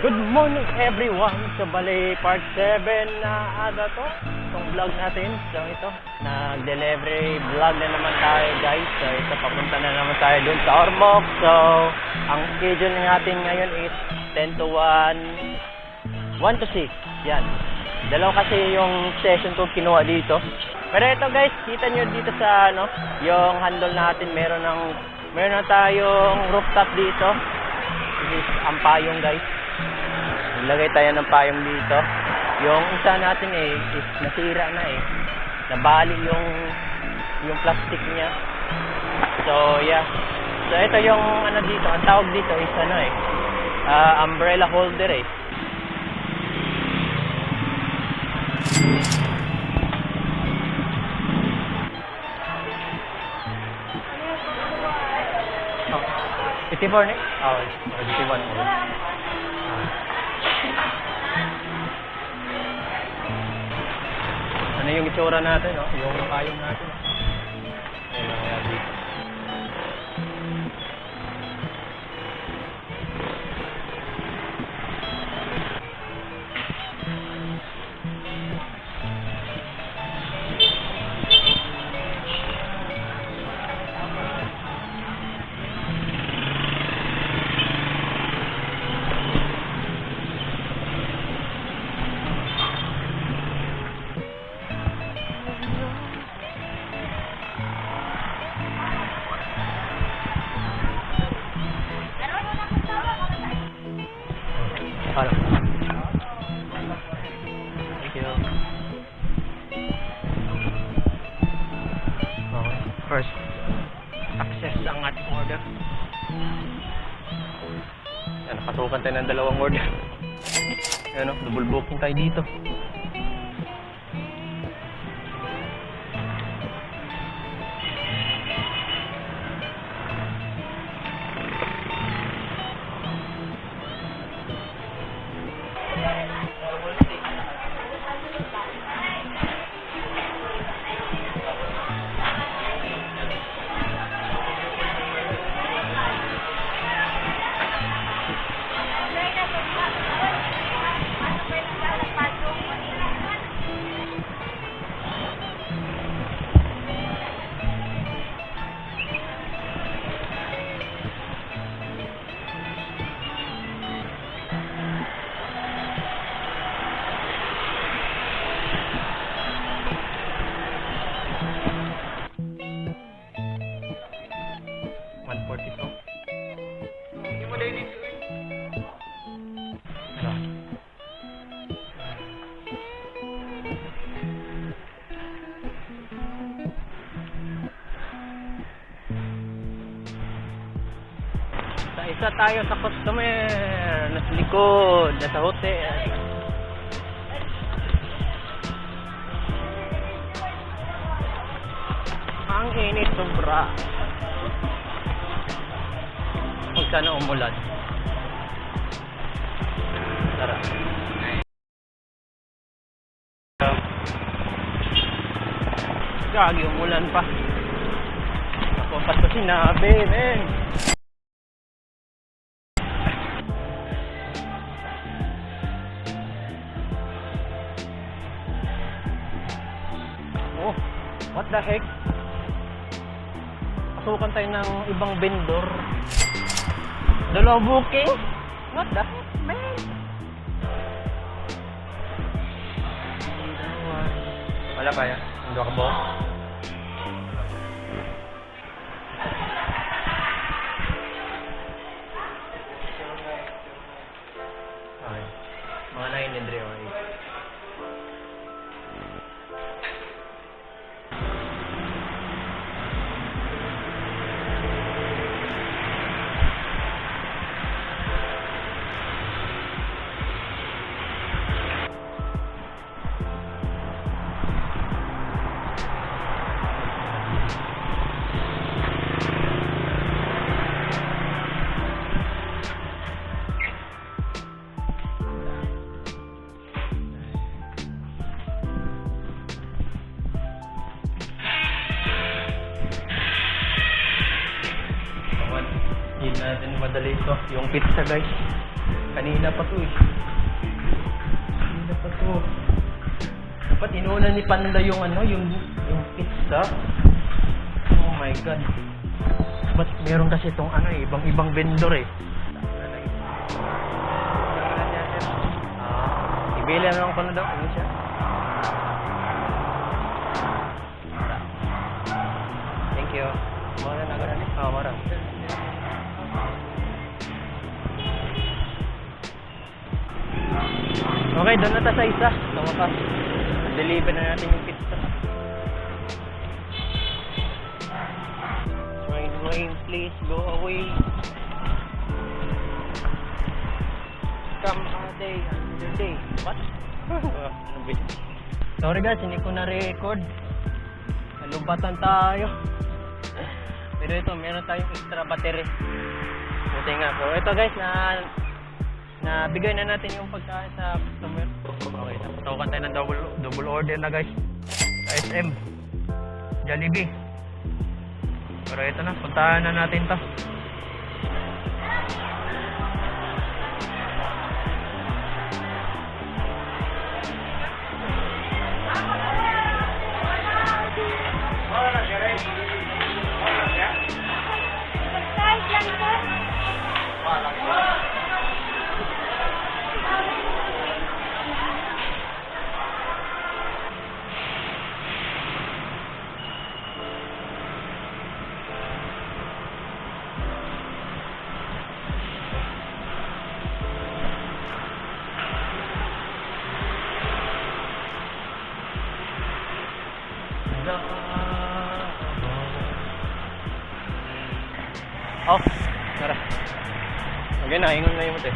Good morning everyone! So bali part 7 na aga to itong vlog natin. So ito, nag-delivery vlog na naman tayo guys. So ito, papunta na naman tayo dun sa Ormoc. So ang schedule natin ngayon is 10 to 1 to 6. Yan, dalawa kasi yung session ko kinuha dito. Pero ito guys, kita nyo dito sa ano, yung handle natin, meron na tayong rooftop dito. This is ang payong guys. Lagay tayo ng payong dito. Yung isa natin is nasira na nabali yung plastic niya. So yeah. So ito yung ano dito, ang tawag dito is ano umbrella holder Iti for next? Oh, iti one. Ano yung itsura natin, no? Yung payong natin. Ayun lang kaya dito. Thank you. Okay. First, access ang ating order. Yan, nakasukan tayo ng dalawang order. Yan o, double booking tayo dito. Isa tayo sa customer, nasa likod, nasa hotel. Ang init sobra. Huwag sana umulan. Tara. Gagi, umulan pa. Ako pa sa sinabi, men. What the heck? Pasukan tayo ng ibang vendor. Dalawa booking? What the heck, man? Wala pa yan? Hindi ako ba? Okay. Mga 9 and 3 or 8. Hindi natin madali ito. Yung pizza guys. Kanina pa to eh. Kanina pa to. Dapat inuuna ni Panda yung ano, yung pizza. Oh my god. But meron kasi itong ano eh, ibang vendor eh. Ibili na lang ko na daw. Ano siya? Thank you. Mara na agad natin. Mara. Okay, doon na ta sa isa. Sa wakas. Deliver na natin yung pizza. Rain, please go away. Come a day, another day. What? Ano ba? Sorry guys, hindi ko na-record. Nalubatan tayo. Pero ito, meron tayong extra battery. Buti nga. So ito guys, nabigay na natin yung pagkain sa customer. Okay, tawagan tayo ng double order na guys. SM Jollibee. Pero ito na, puntahan na natin to. Oh, tara. Okay na, ingon na yung mute.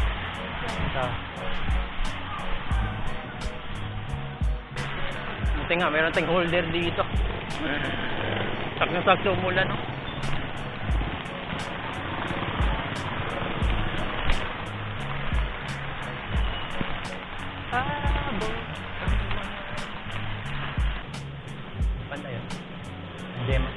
Buti nga, meron tayong holder dito. Sakto-sakto mula, no? Panda yun. Demo.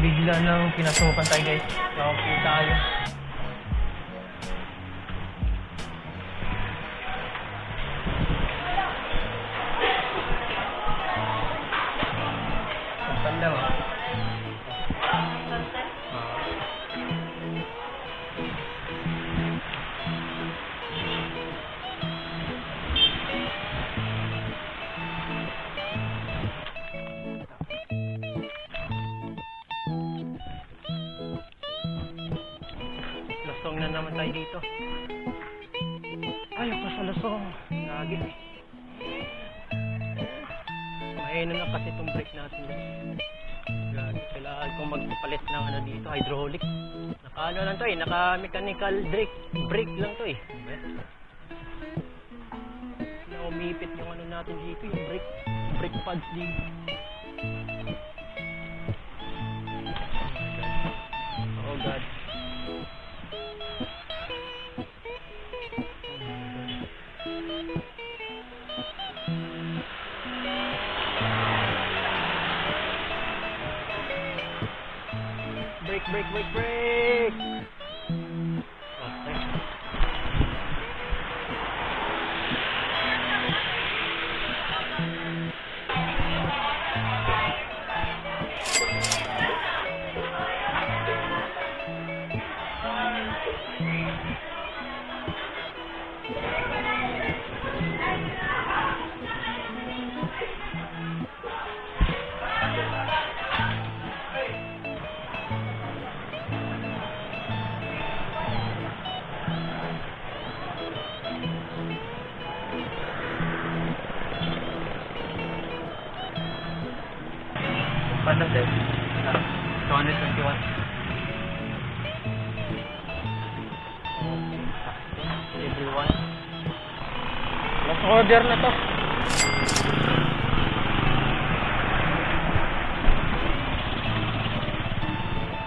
Bigla nang pinasukan tayo guys. Kaupo tayo. Ang panda mo. Lasong na naman tayo dito. Ayaw pa sa lasong. Lagi. Mainom na kasi itong brake natin. Lagi. Kailangan kong magpapalit ng ano dito, hydraulic. Naka ano lang to eh, naka mechanical brake lang to eh. Na umipit yung ano natin dito, yung brake pads dito. Oh God. Brake! Okay. na din. 221. Everyone. Last order na to.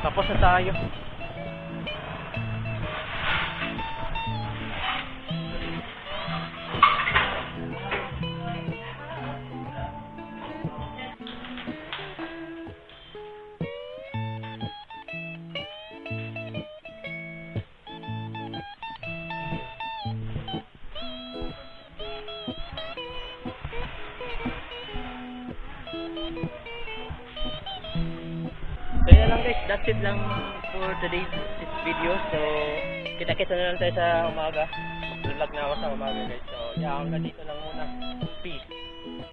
Tapos na tayo. So yun lang guys, that's it lang for today's video. So kita-kita na lang tayo sa umaga. Vlog na ako sa umaga guys. So yeah, hanggang dito lang muna. Peace.